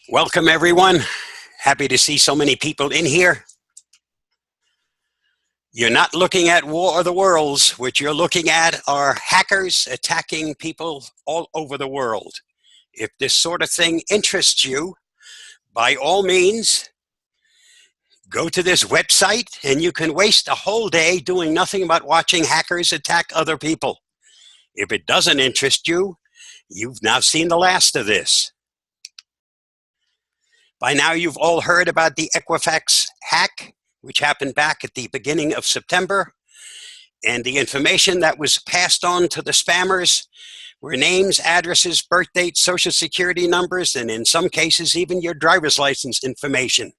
Welcome everyone. Happy to see so many people in here. You're not looking at War of the Worlds. What you're looking at are hackers attacking people all over the world. If this sort of thing interests you, by all means, go to this website and you can waste a whole day doing nothing but watching hackers attack other people. If it doesn't interest you, you've now seen the last of this. By now you've all heard about the Equifax hack, which happened back at the beginning of September. And the information that was passed on to the spammers were names, addresses, birth dates, social security numbers, and in some cases even your driver's license information.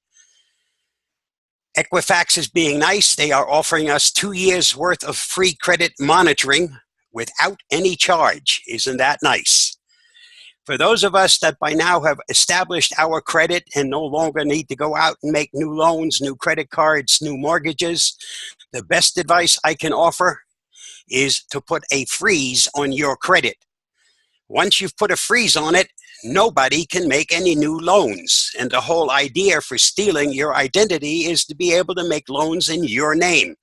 Equifax is being nice. They are offering us 2 years worth of free credit monitoring without any charge. Isn't that nice? For those of us that by now have established our credit and no longer need to go out and make new loans, new credit cards, new mortgages, the best advice I can offer is to put a freeze on your credit. Once you've put a freeze on it, nobody can make any new loans. And the whole idea for stealing your identity is to be able to make loans in your name.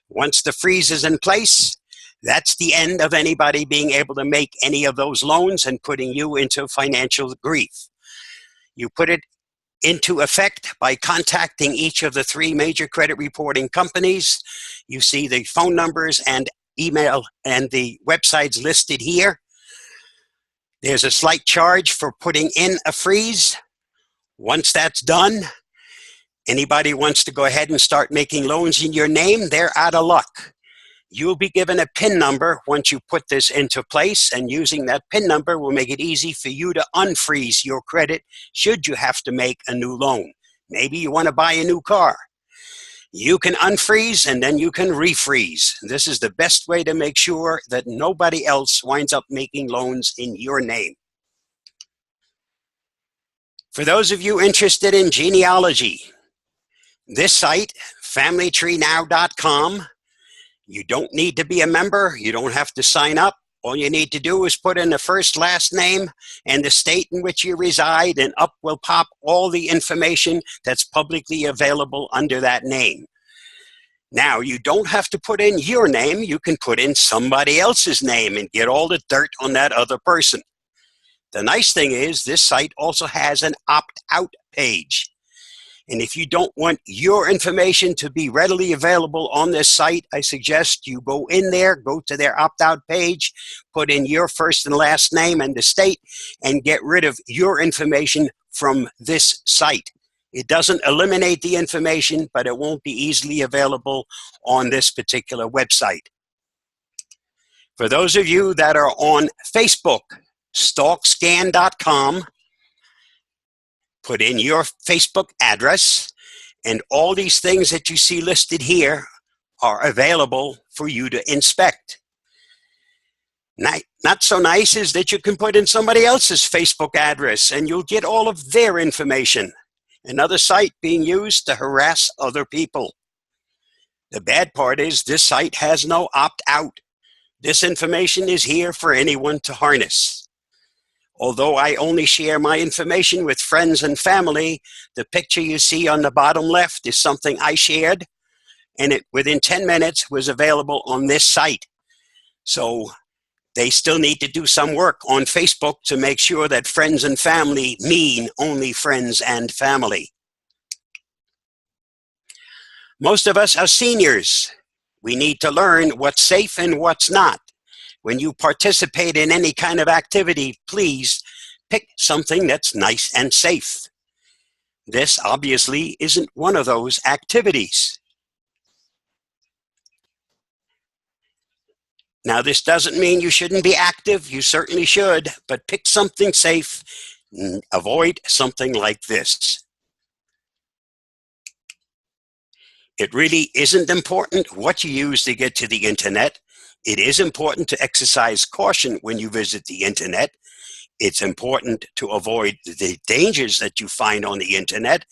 Once the freeze is in place, that's the end of anybody being able to make any of those loans and putting you into financial grief. You put it into effect by contacting each of the 3 major credit reporting companies. You see the phone numbers and email and the websites listed here. There's a slight charge for putting in a freeze. Once that's done, anybody wants to go ahead and start making loans in your name, they're out of luck. You'll be given a PIN number once you put this into place, and using that PIN number will make it easy for you to unfreeze your credit should you have to make a new loan. Maybe you want to buy a new car. You can unfreeze and then you can refreeze. This is the best way to make sure that nobody else winds up making loans in your name. For those of you interested in genealogy, this site, familytreenow.com, you don't need to be a member. You don't have to sign up. All you need to do is put in the first, last name and the state in which you reside, and up will pop all the information that's publicly available under that name. Now, you don't have to put in your name. You can put in somebody else's name and get all the dirt on that other person. The nice thing is this site also has an opt-out page. And if you don't want your information to be readily available on this site, I suggest you go in there, go to their opt-out page, put in your first and last name and the state, and get rid of your information from this site. It doesn't eliminate the information, but it won't be easily available on this particular website. For those of you that are on Facebook, stalkscan.com, put in your Facebook address, and all these things that you see listed here are available for you to inspect. Not so nice is that you can put in somebody else's Facebook address and you'll get all of their information. Another site being used to harass other people. The bad part is this site has no opt-out. This information is here for anyone to harness. Although I only share my information with friends and family, the picture you see on the bottom left is something I shared, and it within 10 minutes was available on this site. So they still need to do some work on Facebook to make sure that friends and family mean only friends and family. Most of us are seniors. We need to learn what's safe and what's not. When you participate in any kind of activity, please pick something that's nice and safe. This obviously isn't one of those activities. Now, this doesn't mean you shouldn't be active. You certainly should, but pick something safe and avoid something like this. It really isn't important what you use to get to the internet. It is important to exercise caution when you visit the internet. It's important to avoid the dangers that you find on the internet.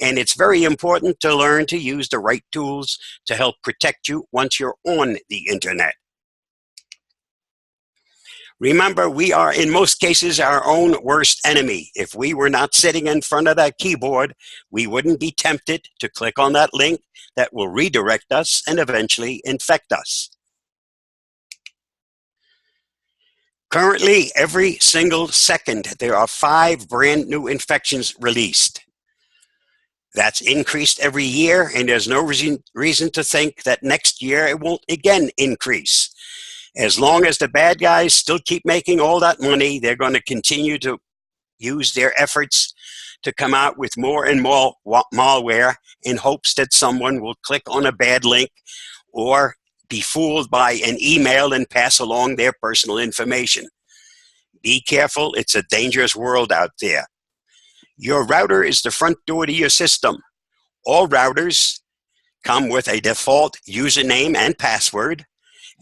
And it's very important to learn to use the right tools to help protect you once you're on the internet. Remember, we are in most cases our own worst enemy. If we were not sitting in front of that keyboard, we wouldn't be tempted to click on that link that will redirect us and eventually infect us. Currently, every single second, there are 5 brand new infections released. That's increased every year, and there's no reason to think that next year it won't again increase. As long as the bad guys still keep making all that money, they're going to continue to use their efforts to come out with more and more malware in hopes that someone will click on a bad link or be fooled by an email and pass along their personal information. Be careful, it's a dangerous world out there. Your router is the front door to your system. All routers come with a default username and password,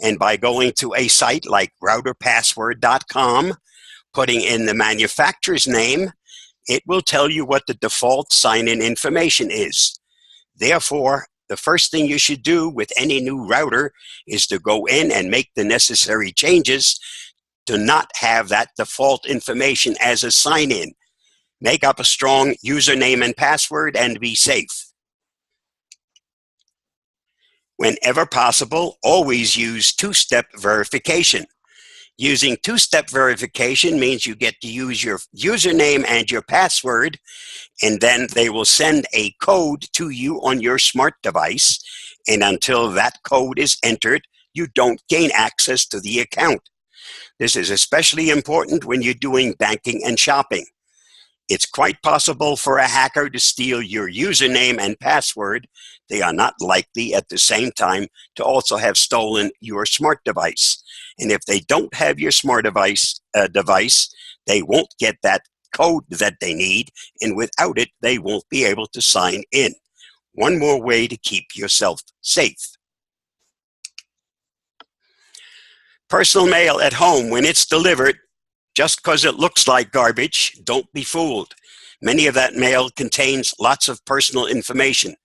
and by going to a site like routerpassword.com, putting in the manufacturer's name, it will tell you what the default sign-in information is. Therefore, the first thing you should do with any new router is to go in and make the necessary changes to not have that default information as a sign-in. Make up a strong username and password and be safe. Whenever possible, always use two-step verification. Using two-step verification means you get to use your username and your password, and then they will send a code to you on your smart device, and until that code is entered, you don't gain access to the account. This is especially important when you're doing banking and shopping. It's quite possible for a hacker to steal your username and password. They are not likely at the same time to also have stolen your smart device. And if they don't have your smart device, they won't get that code that they need, and without it, they won't be able to sign in. One more way to keep yourself safe. Personal mail at home, when it's delivered, just because it looks like garbage, don't be fooled. Many of that mail contains lots of personal information.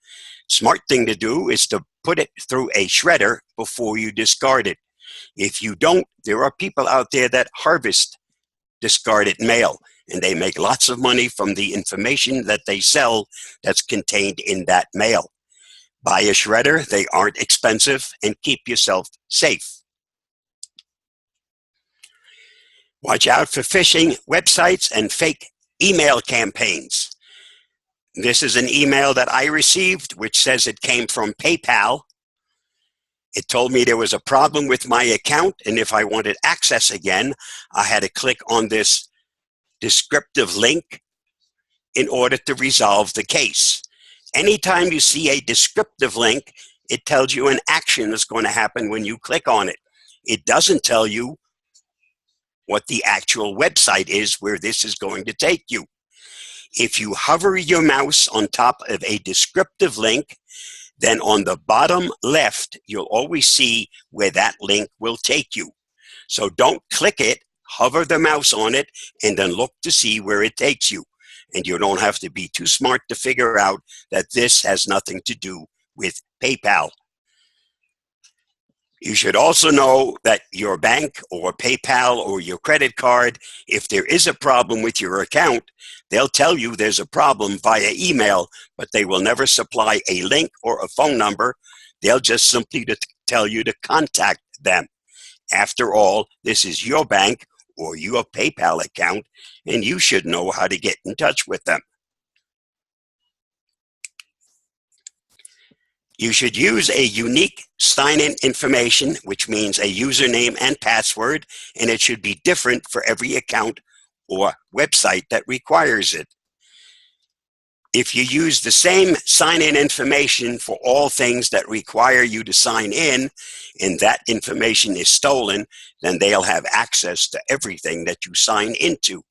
Smart thing to do is to put it through a shredder before you discard it. If you don't, there are people out there that harvest discarded mail, and they make lots of money from the information that they sell that's contained in that mail. Buy a shredder, they aren't expensive, and keep yourself safe. Watch out for phishing websites and fake email campaigns. This is an email that I received which says it came from PayPal. It told me there was a problem with my account, and if I wanted access again, I had to click on this descriptive link in order to resolve the case. Anytime you see a descriptive link, it tells you an action is going to happen when you click on it. It doesn't tell you what the actual website is where this is going to take you. If you hover your mouse on top of a descriptive link, then on the bottom left, you'll always see where that link will take you. So don't click it, hover the mouse on it, and then look to see where it takes you. And you don't have to be too smart to figure out that this has nothing to do with PayPal. You should also know that your bank or PayPal or your credit card, if there is a problem with your account, they'll tell you there's a problem via email, but they will never supply a link or a phone number. They'll just simply tell you to contact them. After all, this is your bank or your PayPal account, and you should know how to get in touch with them. You should use a unique sign-in information, which means a username and password, and it should be different for every account or website that requires it. If you use the same sign-in information for all things that require you to sign in, and that information is stolen, then they'll have access to everything that you sign into.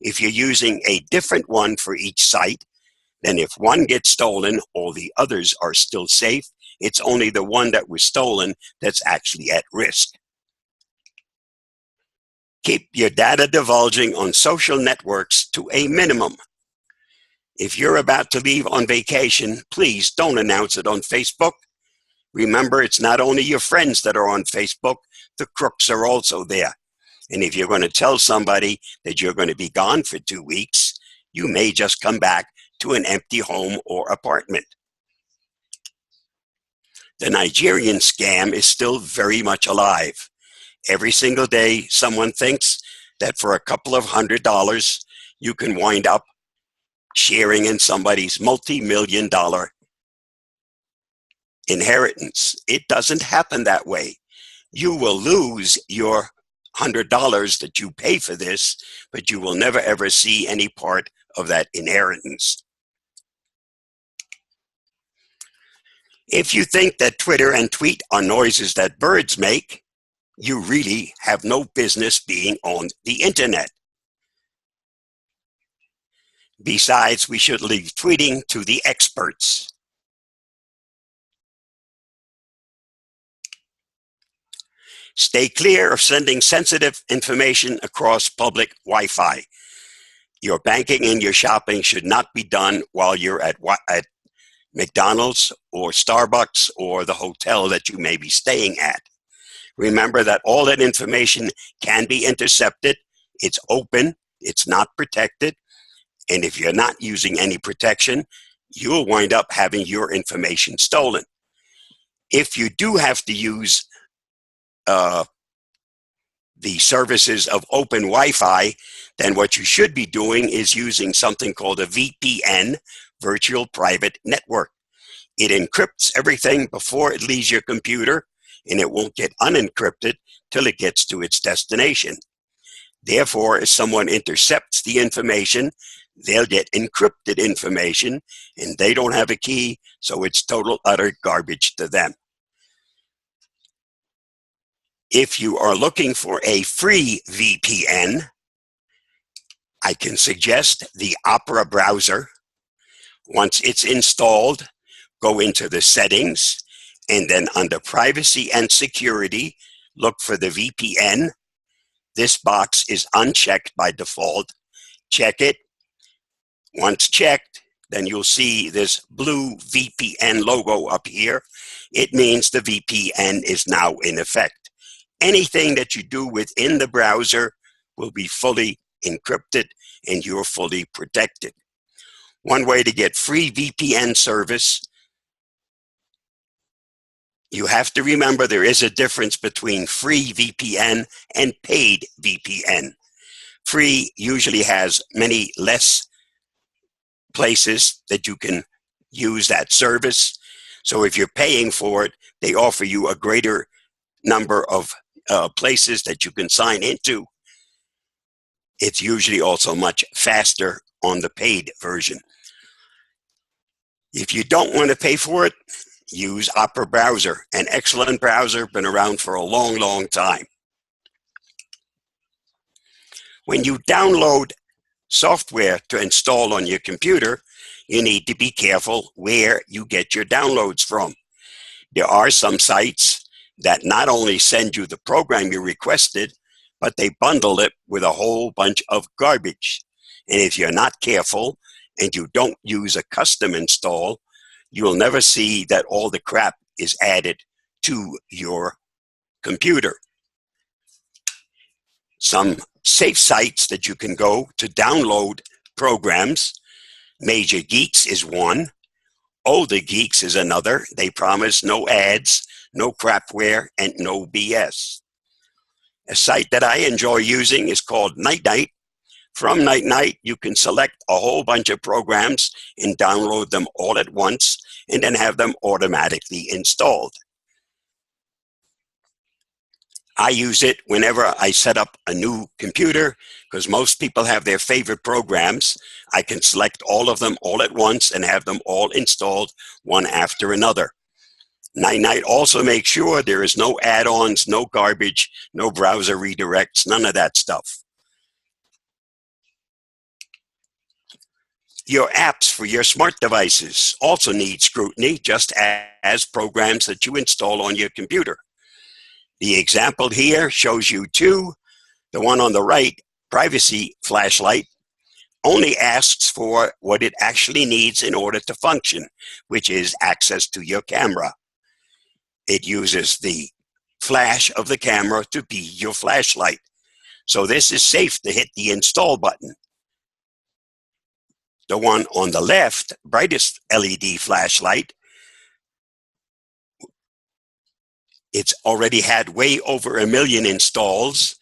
If you're using a different one for each site, then if one gets stolen, all the others are still safe. It's only the one that was stolen that's actually at risk. Keep your data divulging on social networks to a minimum. If you're about to leave on vacation, please don't announce it on Facebook. Remember, it's not only your friends that are on Facebook, the crooks are also there. And if you're going to tell somebody that you're going to be gone for 2 weeks, you may just come back to an empty home or apartment. The Nigerian scam is still very much alive. Every single day, someone thinks that for a couple of $100, you can wind up sharing in somebody's multi-million-dollar inheritance. It doesn't happen that way. You will lose your $100 that you pay for this, but you will never ever see any part of that inheritance. If you think that Twitter and tweet are noises that birds make, you really have no business being on the internet. Besides, we should leave tweeting to the experts. Stay clear of sending sensitive information across public Wi-Fi. Your banking and your shopping should not be done while you're at McDonald's or Starbucks or the hotel that you may be staying at. Remember that all that information can be intercepted. It's open, it's not protected, and if you're not using any protection, you'll wind up having your information stolen. If you do have to use the services of open Wi-Fi, then what you should be doing is using something called a VPN, Virtual Private Network. It encrypts everything before it leaves your computer, and it won't get unencrypted till it gets to its destination. Therefore, if someone intercepts the information, they'll get encrypted information, and they don't have a key, so it's total utter garbage to them. If you are looking for a free VPN, I can suggest the Opera browser. Once it's installed, go into the settings, and then under privacy and security, look for the VPN. This box is unchecked by default. Check it. Once checked, then you'll see this blue VPN logo up here. It means the VPN is now in effect. Anything that you do within the browser will be fully encrypted and you're fully protected. One way to get free VPN service, you have to remember there is a difference between free VPN and paid VPN. Free usually has many less places that you can use that service. So if you're paying for it, they offer you a greater number of places that you can sign into. It's usually also much faster on the paid version. If you don't want to pay for it, use Opera browser, an excellent browser, been around for a long, long time. When you download software to install on your computer, you need to be careful where you get your downloads from. There are some sites that not only send you the program you requested, but they bundle it with a whole bunch of garbage. And if you're not careful and you don't use a custom install, you'll never see that all the crap is added to your computer. Some safe sites that you can go to download programs. Major Geeks is one. Older Geeks is another. They promise no ads, no crapware, and no BS. A site that I enjoy using is called Night Night. From Night Night, you can select a whole bunch of programs and download them all at once and then have them automatically installed. I use it whenever I set up a new computer because most people have their favorite programs. I can select all of them all at once and have them all installed one after another. Night Night also makes sure there is no add-ons, no garbage, no browser redirects, none of that stuff. Your apps for your smart devices also need scrutiny, just as programs that you install on your computer. The example here shows you two. The one on the right, Privacy Flashlight, only asks for what it actually needs in order to function, which is access to your camera. It uses the flash of the camera to be your flashlight. So this is safe to hit the install button. The one on the left, brightest LED flashlight, it's already had way over 1 million installs.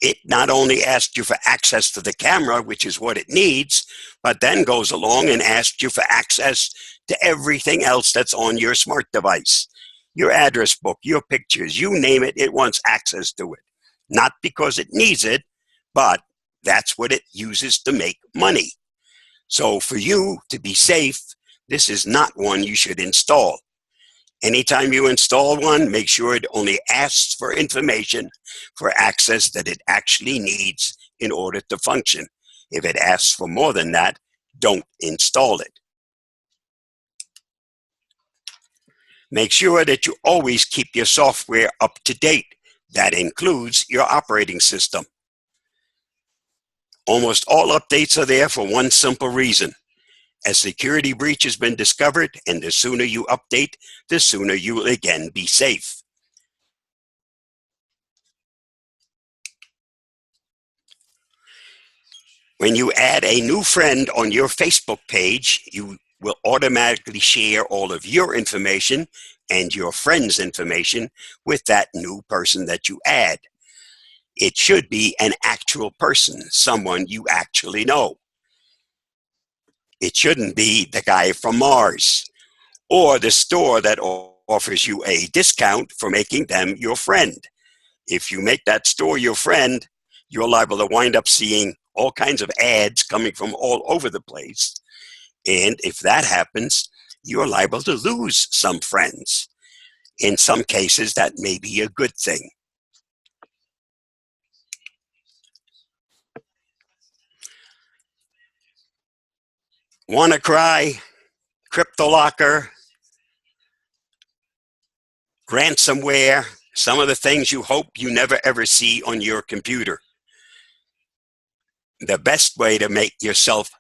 It not only asks you for access to the camera, which is what it needs, but then goes along and asks you for access to everything else that's on your smart device. Your address book, your pictures, you name it, it wants access to it. Not because it needs it, but that's what it uses to make money. So for you to be safe, this is not one you should install. Anytime you install one, make sure it only asks for information for access that it actually needs in order to function. If it asks for more than that, don't install it. Make sure that you always keep your software up to date. That includes your operating system. Almost all updates are there for one simple reason. A security breach has been discovered, and the sooner you update, the sooner you will again be safe. When you add a new friend on your Facebook page, you will automatically share all of your information and your friend's information with that new person that you add. It should be an actual person, someone you actually know. It shouldn't be the guy from Mars or the store that offers you a discount for making them your friend. If you make that store your friend, you're liable to wind up seeing all kinds of ads coming from all over the place. And if that happens, you're liable to lose some friends. In some cases, that may be a good thing. WannaCry, CryptoLocker, ransomware, some of the things you hope you never ever see on your computer. The best way to make yourself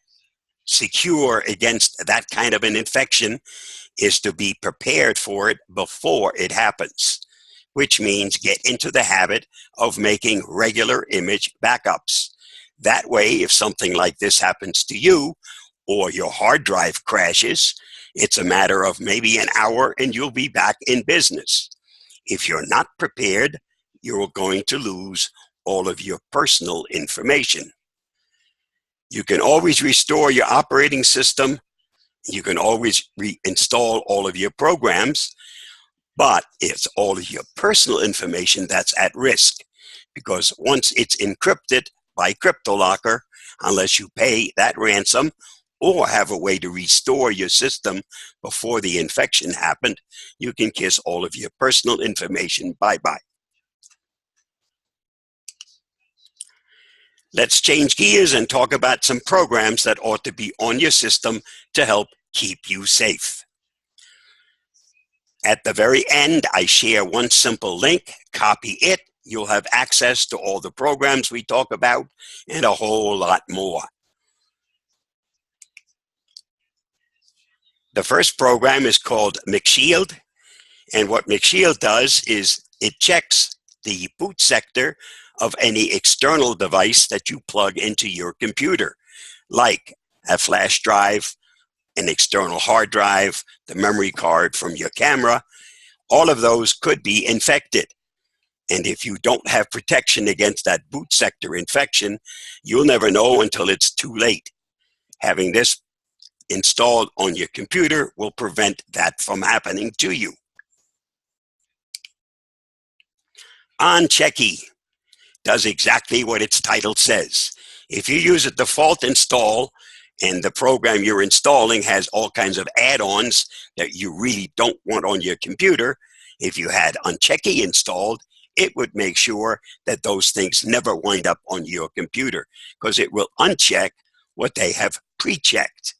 secure against that kind of an infection is to be prepared for it before it happens, which means get into the habit of making regular image backups. That way, if something like this happens to you or your hard drive crashes, it's a matter of maybe an hour and you'll be back in business. If you're not prepared, you're going to lose all of your personal information. You can always restore your operating system. You can always reinstall all of your programs, but it's all of your personal information that's at risk, because once it's encrypted by CryptoLocker, unless you pay that ransom or have a way to restore your system before the infection happened, you can kiss all of your personal information bye-bye. Let's change gears and talk about some programs that ought to be on your system to help keep you safe. At the very end, I share one simple link. Copy it. You'll have access to all the programs we talk about and a whole lot more. The first program is called McShield, and what McShield does is it checks the boot sector of any external device that you plug into your computer, like a flash drive, an external hard drive, the memory card from your camera. All of those could be infected. And if you don't have protection against that boot sector infection, you'll never know until it's too late. Having this installed on your computer will prevent that from happening to you. Trk1 does exactly what its title says. If you use a default install and the program you're installing has all kinds of add-ons that you really don't want on your computer, if you had Trk1 installed, it would make sure that those things never wind up on your computer, because it will uncheck what they have pre-checked.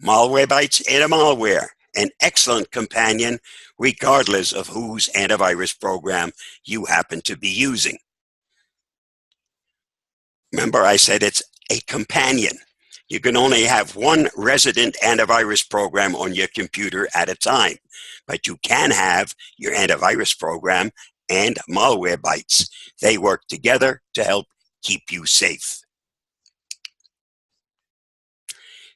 Malwarebytes Anti-Malware, an excellent companion regardless of whose antivirus program you happen to be using. Remember, I said it's a companion. You can only have one resident antivirus program on your computer at a time, but you can have your antivirus program and Malwarebytes. They work together to help keep you safe.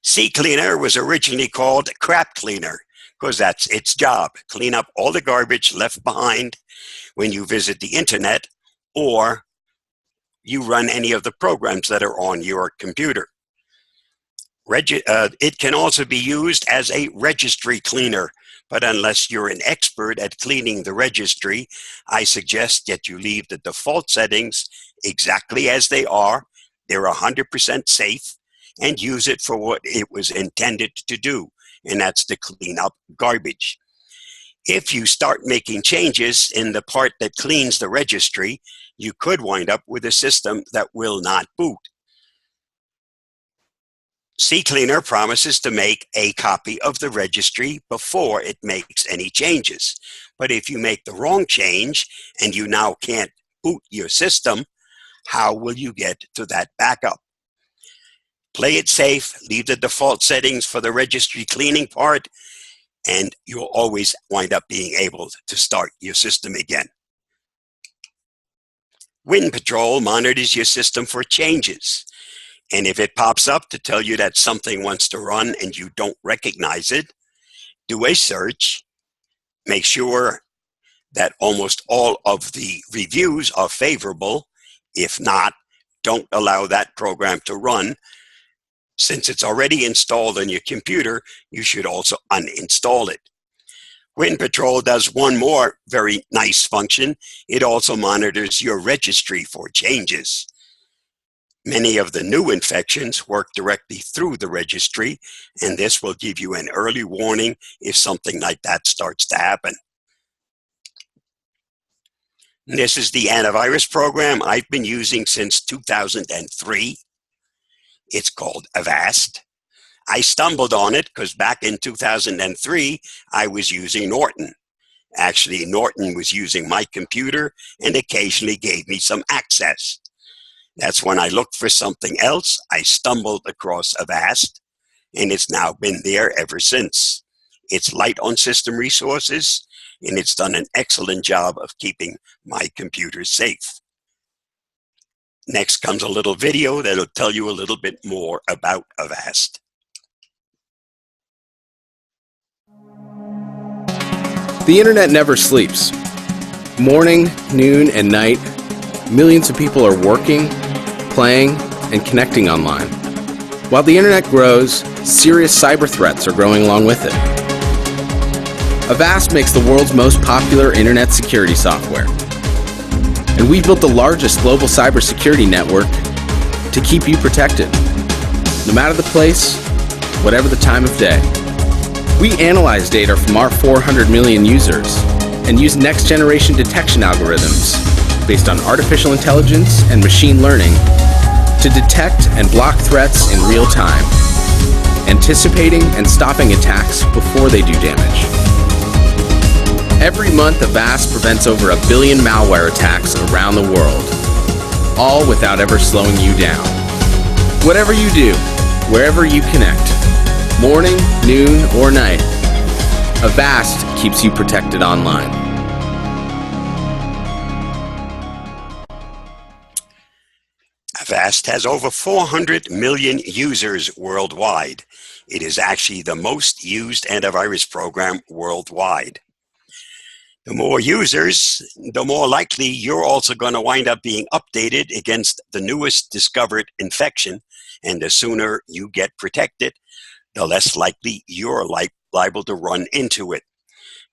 CCleaner was originally called Crap Cleaner because that's its job. Clean up all the garbage left behind when you visit the internet or you run any of the programs that are on your computer. It can also be used as a registry cleaner, but unless you're an expert at cleaning the registry, I suggest that you leave the default settings exactly as they are. They're 100% safe, and use it for what it was intended to do, and that's to clean up garbage. If you start making changes in the part that cleans the registry, you could wind up with a system that will not boot. CCleaner promises to make a copy of the registry before it makes any changes. But if you make the wrong change and you now can't boot your system, how will you get to that backup? Play it safe, leave the default settings for the registry cleaning part, and you'll always wind up being able to start your system again. Wind Patrol monitors your system for changes. And if it pops up to tell you that something wants to run and you don't recognize it, do a search. Make sure that almost all of the reviews are favorable. If not, don't allow that program to run. Since it's already installed on your computer, you should also uninstall it. Wind Patrol does one more very nice function. It also monitors your registry for changes. Many of the new infections work directly through the registry, and this will give you an early warning if something like that starts to happen. This is the antivirus program I've been using since 2003. It's called Avast. I stumbled on it because back in 2003, I was using Norton. Actually, Norton was using my computer and occasionally gave me some access. That's when I looked for something else. I stumbled across Avast, and it's now been there ever since. It's light on system resources, and it's done an excellent job of keeping my computer safe. Next comes a little video that'll tell you a little bit more about Avast. The internet never sleeps. Morning, noon, and night, millions of people are working, playing, and connecting online. While the internet grows, serious cyber threats are growing along with it. Avast makes the world's most popular internet security software. And we've built the largest global cybersecurity network to keep you protected, no matter the place, whatever the time of day. We analyze data from our 400 million users and use next-generation detection algorithms based on artificial intelligence and machine learning to detect and block threats in real time, anticipating and stopping attacks before they do damage. Every month, Avast prevents over 1 billion malware attacks around the world, all without ever slowing you down. Whatever you do, wherever you connect, morning, noon, or night, Avast keeps you protected online. Avast has over 400 million users worldwide. It is actually the most used antivirus program worldwide. The more users, the more likely you're also going to wind up being updated against the newest discovered infection, and the sooner you get protected, the less likely you're liable to run into it.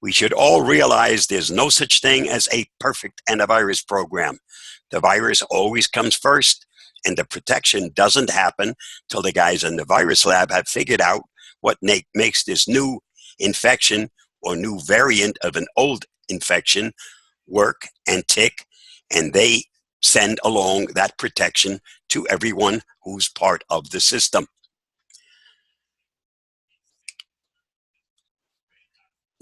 We should all realize there's no such thing as a perfect antivirus program. The virus always comes first, and the protection doesn't happen till the guys in the virus lab have figured out what makes this new infection or new variant of an old infection work and tick, and they send along that protection to everyone who's part of the system.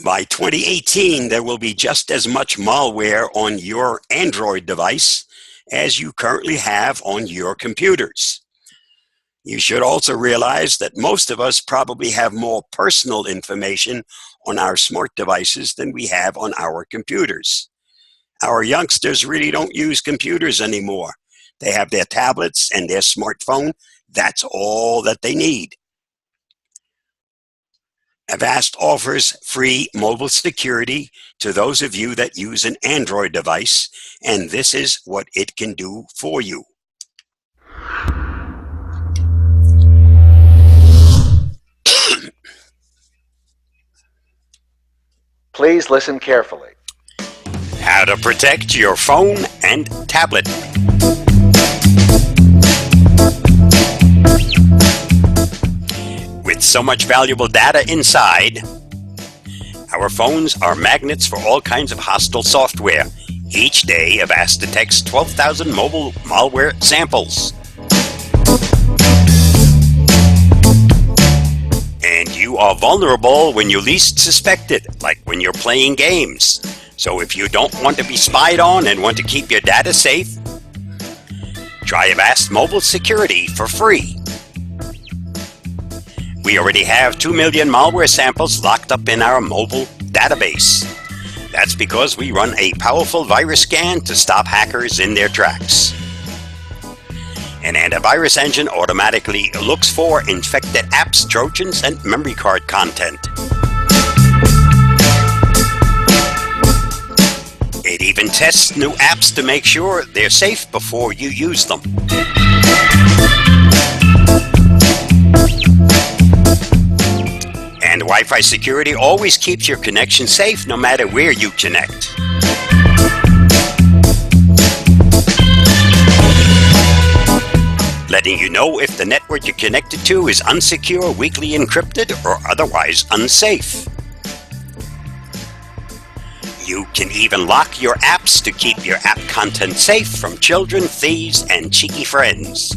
By 2018, there will be just as much malware on your Android device as you currently have on your computers. You should also realize that most of us probably have more personal information on our smart devices than we have on our computers. Our youngsters really don't use computers anymore. They have their tablets and their smartphone. That's all that they need. Avast offers free mobile security to those of you that use an Android device, and this is what it can do for you. Please listen carefully. How to protect your phone and tablet. With so much valuable data inside, our phones are magnets for all kinds of hostile software. Each day, Avast detects 12,000 mobile malware samples. And you are vulnerable when you least suspect it, like when you're playing games. So if you don't want to be spied on and want to keep your data safe, try Avast Mobile Security for free. We already have 2 million malware samples locked up in our mobile database. That's because we run a powerful virus scan to stop hackers in their tracks. An antivirus engine automatically looks for infected apps, trojans, and memory card content. It even tests new apps to make sure they're safe before you use them. And Wi-Fi security always keeps your connection safe no matter where you connect. Letting you know if the network you're connected to is unsecure, weakly encrypted, or otherwise unsafe. You can even lock your apps to keep your app content safe from children, thieves, and cheeky friends.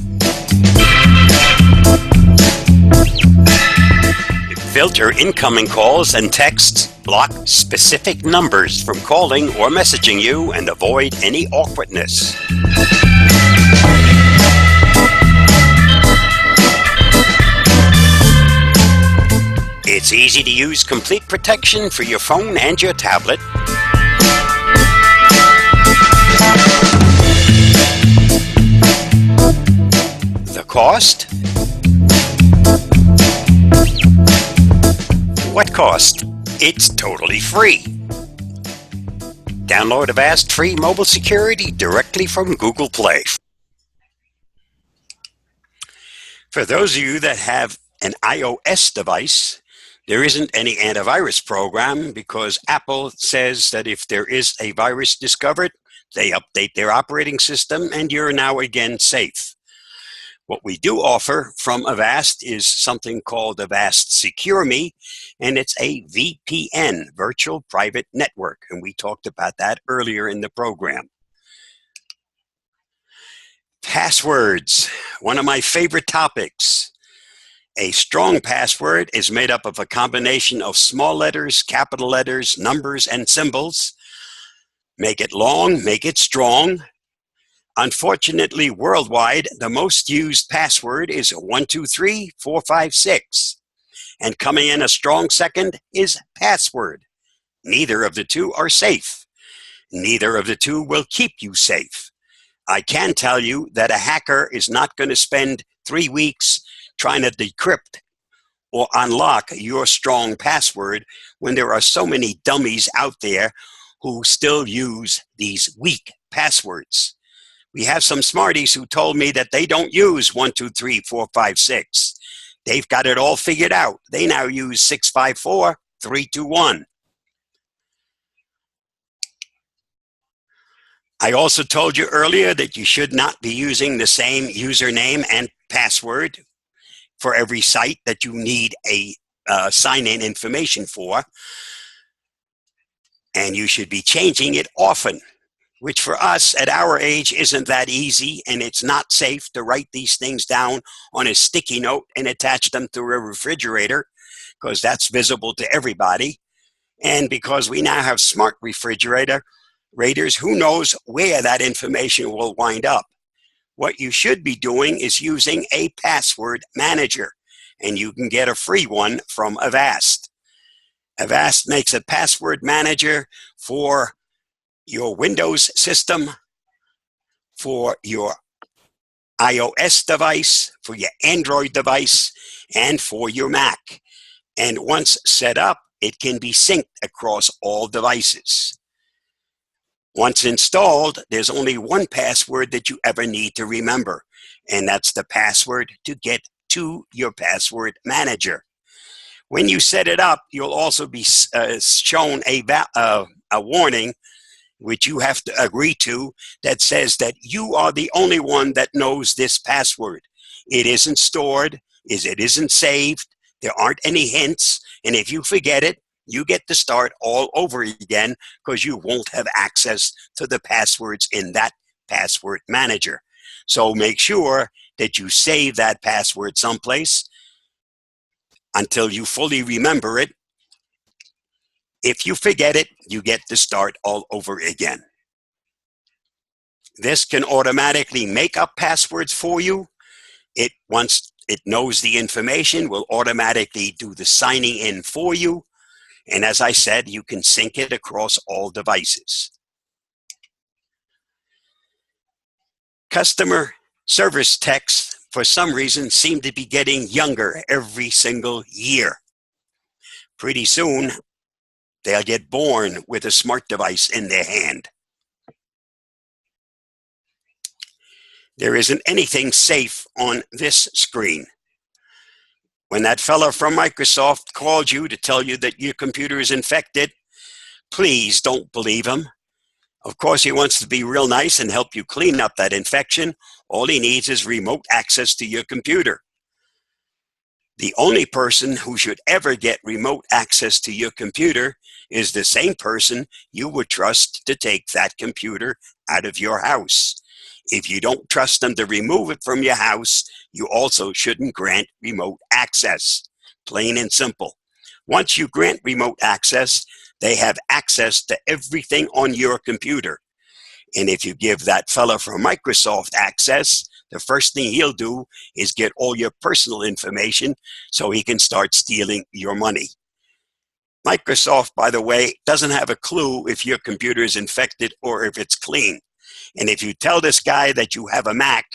Filter incoming calls and texts, block specific numbers from calling or messaging you, and avoid any awkwardness. It's easy to use complete protection for your phone and your tablet. The cost? What cost? It's totally free. Download Avast free mobile security directly from Google Play. For those of you that have an iOS device, there isn't any antivirus program because Apple says that if there is a virus discovered, they update their operating system and you're now again safe. What we do offer from Avast is something called Avast Secure Me, and it's a VPN, Virtual Private Network, and we talked about that earlier in the program. Passwords, one of my favorite topics. A strong password is made up of a combination of small letters, capital letters, numbers, and symbols. Make it long, make it strong. Unfortunately, worldwide, the most used password is 123456. And coming in a strong second is password. Neither of the two are safe. Neither of the two will keep you safe. I can tell you that a hacker is not going to spend 3 weeks trying to decrypt or unlock your strong password when there are so many dummies out there who still use these weak passwords. We have some smarties who told me that they don't use 123456. They've got it all figured out. They now use 654321. I also told you earlier that you should not be using the same username and password for every site that you need a sign-in information for. And you should be changing it often, which for us at our age isn't that easy, and it's not safe to write these things down on a sticky note and attach them to a refrigerator, because that's visible to everybody. And because we now have smart refrigerators, who knows where that information will wind up. What you should be doing is using a password manager, and you can get a free one from Avast. Avast makes a password manager for your Windows system, for your iOS device, for your Android device, and for your Mac. And once set up, it can be synced across all devices. Once installed, there's only one password that you ever need to remember, and that's the password to get to your password manager. When you set it up, you'll also be shown a warning, which you have to agree to, that says that you are the only one that knows this password. It isn't stored, it isn't saved, there aren't any hints, and if you forget it, you get to start all over again because you won't have access to the passwords in that password manager. So make sure that you save that password someplace until you fully remember it. If you forget it, you get to start all over again. This can automatically make up passwords for you. Once it knows the information, will automatically do the signing in for you. And as I said, you can sync it across all devices. Customer service techs, for some reason, seem to be getting younger every single year. Pretty soon, they'll get born with a smart device in their hand. There isn't anything safe on this screen. When that fellow from Microsoft called you to tell you that your computer is infected, please don't believe him. Of course, he wants to be real nice and help you clean up that infection. All he needs is remote access to your computer. The only person who should ever get remote access to your computer is the same person you would trust to take that computer out of your house. If you don't trust them to remove it from your house, you also shouldn't grant remote access. Plain and simple. Once you grant remote access, they have access to everything on your computer. And if you give that fella from Microsoft access, the first thing he'll do is get all your personal information so he can start stealing your money. Microsoft, by the way, doesn't have a clue if your computer is infected or if it's clean. And if you tell this guy that you have a Mac,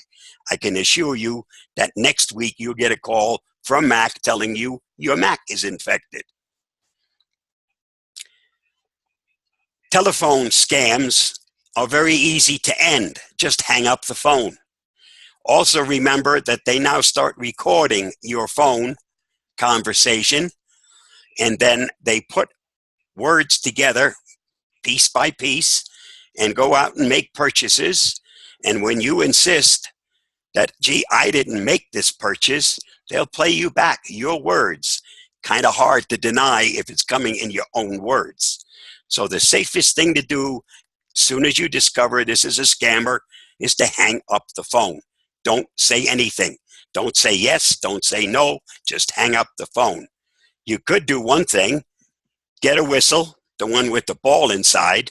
I can assure you that next week you'll get a call from Mac telling you your Mac is infected. Telephone scams are very easy to end. Just hang up the phone. Also remember that they now start recording your phone conversation, and then they put words together piece by piece and go out and make purchases. And when you insist that, gee, I didn't make this purchase, they'll play you back your words. Kind of hard to deny if it's coming in your own words. So the safest thing to do, as soon as you discover this is a scammer, is to hang up the phone. Don't say anything. Don't say yes, don't say no, just hang up the phone. You could do one thing, get a whistle, the one with the ball inside,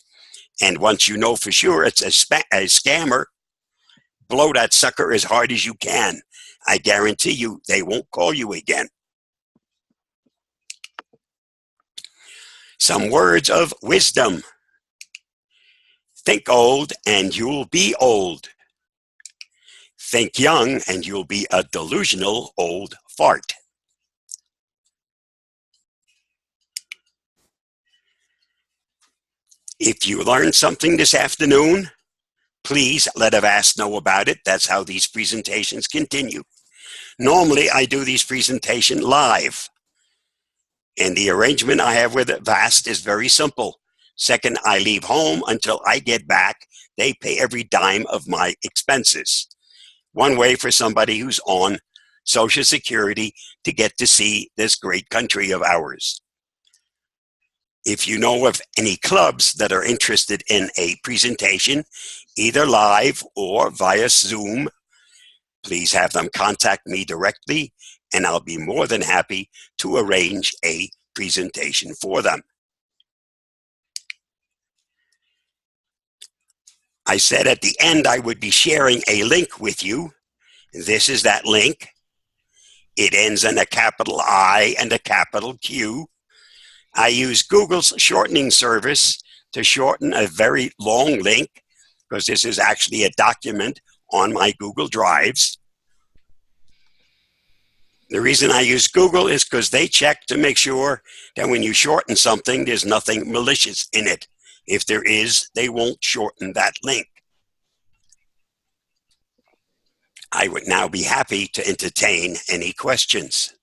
and once you know for sure it's a scammer, blow that sucker as hard as you can. I guarantee you they won't call you again. Some words of wisdom. Think old and you'll be old. Think young and you'll be a delusional old fart. If you learned something this afternoon, please let Avast know about it. That's how these presentations continue. Normally, I do these presentations live. And the arrangement I have with Avast is very simple. Second, I leave home until I get back. They pay every dime of my expenses. One way for somebody who's on Social Security to get to see this great country of ours. If you know of any clubs that are interested in a presentation, either live or via Zoom, please have them contact me directly, and I'll be more than happy to arrange a presentation for them. I said at the end I would be sharing a link with you. This is that link. It ends in a capital I and a capital Q. I use Google's shortening service to shorten a very long link, because this is actually a document on my Google Drives. The reason I use Google is because they check to make sure that when you shorten something, there's nothing malicious in it. If there is, they won't shorten that link. I would now be happy to entertain any questions.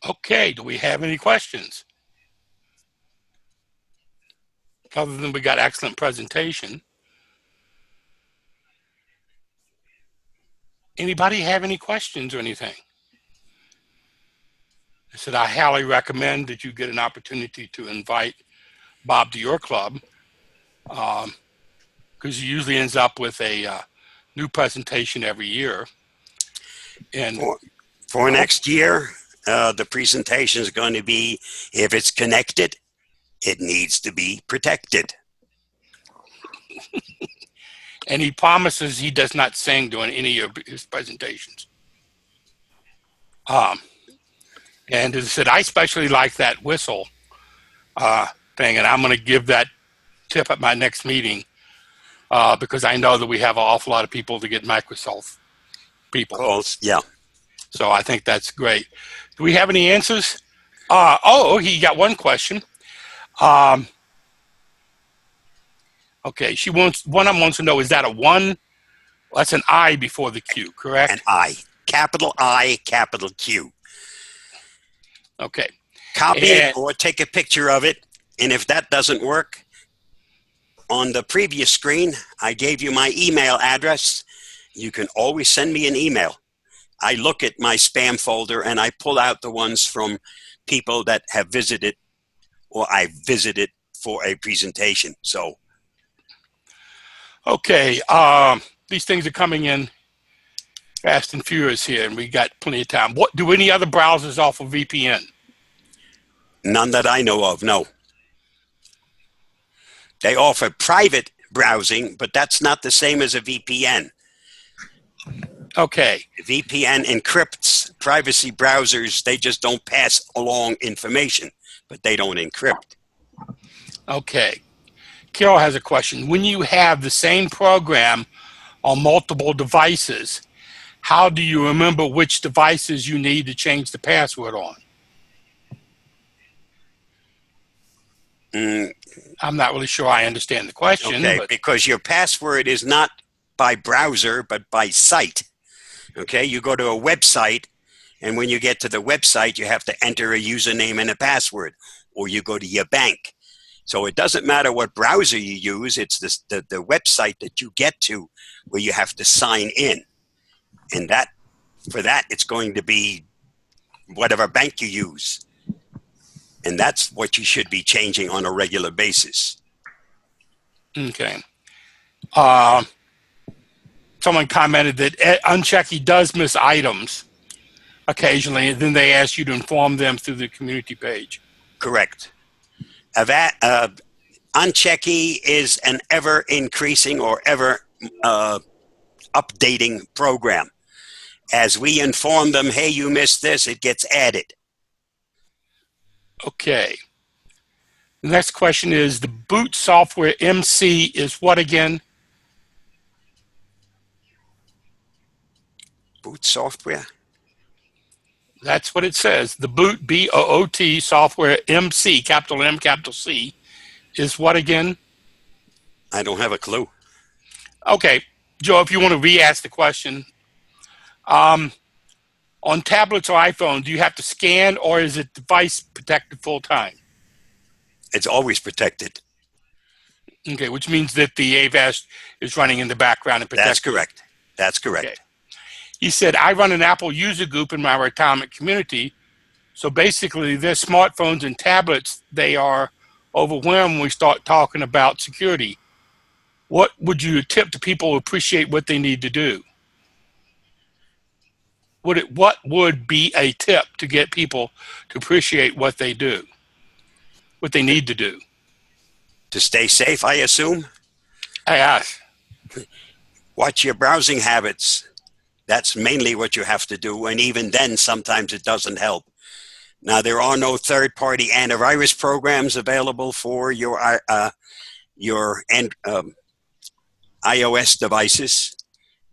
Okay, do we have any questions? Other than we got excellent presentation. Anybody have any questions or anything? I said, I highly recommend that you get an opportunity to invite Bob to your club, because he usually ends up with a new presentation every year. And for next year, the presentation is going to be, if it's connected, it needs to be protected. And he promises he does not sing during any of his presentations. And as I said, I especially like that whistle thing, and I'm going to give that tip at my next meeting, because I know that we have an awful lot of people to get Microsoft people. Calls, yeah. So I think that's great. Do we have any answers? Oh, he got one question. Okay, one of them wants to know, is that a 1? That's an I before the Q, correct? An I, capital I, capital Q. Okay. Copy it or take a picture of it. And if that doesn't work, on the previous screen, I gave you my email address. You can always send me an email. I look at my spam folder and I pull out the ones from people that have visited or I visited for a presentation. So, okay, these things are coming in fast and furious here, and we got plenty of time. What do any other browsers offer VPN? None that I know of, no. They offer private browsing, but that's not the same as a VPN. Okay. VPN encrypts privacy browsers. They just don't pass along information, but they don't encrypt. Okay. Carol has a question. When you have the same program on multiple devices, how do you remember which devices you need to change the password on? I'm not really sure I understand the question. Okay, but because your password is not by browser, but by site. Okay, you go to a website, and when you get to the website, you have to enter a username and a password, or you go to your bank. So it doesn't matter what browser you use, it's the website that you get to where you have to sign in. And for that, it's going to be whatever bank you use. And that's what you should be changing on a regular basis. Okay. Someone commented that Unchecky does miss items occasionally, and then they ask you to inform them through the community page. Correct. Unchecky is an ever-increasing or ever updating program. As we inform them, hey, you missed this, it gets added. Okay. The next question is, the boot software MC is what again? Boot software? That's what it says. The boot, B-O-O-T, software MC, capital M, capital C, is what again? I don't have a clue. Okay. Joe, if you want to re-ask the question. On tablets or iPhone, do you have to scan, or is it device protected full time? It's always protected. Okay, which means that the AVAS is running in the background and protecting. That's correct. That's correct. Okay. He said, I run an Apple user group in my retirement community. So basically, their smartphones and tablets, they are overwhelmed when we start talking about security. What would you tip to people who appreciate what they need to do? What would be a tip to get people to appreciate what they do, what they need to do? To stay safe, I assume? I ask. Watch your browsing habits. That's mainly what you have to do. And even then, sometimes it doesn't help. Now, there are no third-party antivirus programs available for your iOS devices,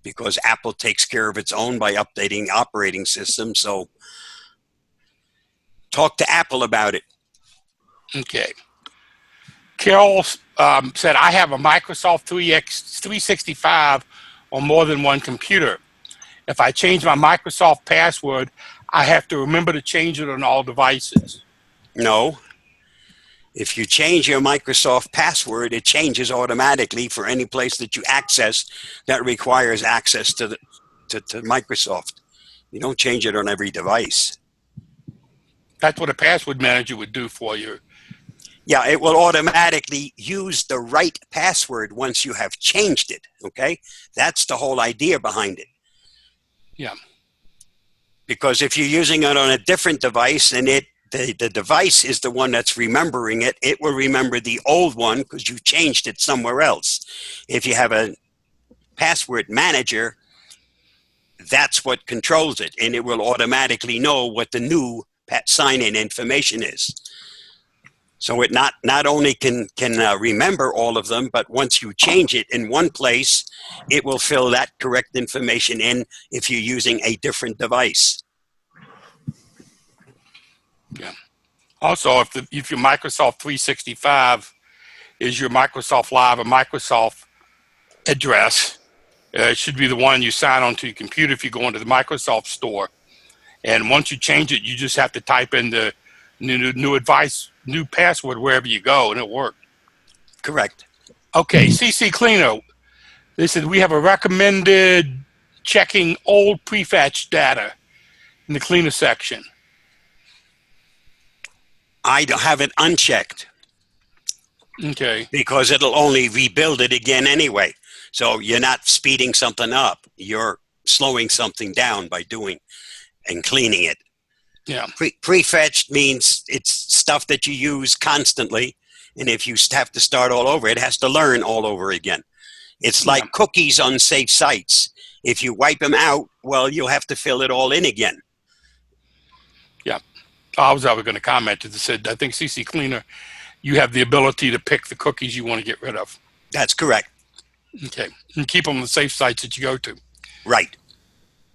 because Apple takes care of its own by updating the operating system. So talk to Apple about it. Okay. Carol said, I have a Microsoft 365 on more than one computer. If I change my Microsoft password, I have to remember to change it on all devices. No. If you change your Microsoft password, it changes automatically for any place that you access that requires access to Microsoft. You don't change it on every device. That's what a password manager would do for you. Yeah, it will automatically use the right password once you have changed it, okay? That's the whole idea behind it. Yeah. Because if you're using it on a different device and the device is the one that's remembering it, it will remember the old one because you changed it somewhere else. If you have a password manager, that's what controls it, and it will automatically know what the new sign-in information is. So it not only can remember all of them, but once you change it in one place, it will fill that correct information in if you're using a different device. Yeah. Also, if your Microsoft 365 is your Microsoft Live or Microsoft address, it should be the one you sign onto your computer if you go into the Microsoft store. And once you change it, you just have to type in the new password wherever you go, and it'll work. Correct. Okay, CC Cleaner. They said we have a recommended checking old prefetch data in the cleaner section. I don't have it unchecked. Okay. Because it'll only rebuild it again anyway. So you're not speeding something up. You're slowing something down by doing and cleaning it. Yeah. Prefetched means it's stuff that you use constantly. And if you have to start all over, it has to learn all over again. It's like cookies on safe sites. If you wipe them out, well, you'll have to fill it all in again. Yeah. I was going to comment that said, I think CC Cleaner, you have the ability to pick the cookies you want to get rid of. That's correct. Okay. And keep them on the safe sites that you go to. Right.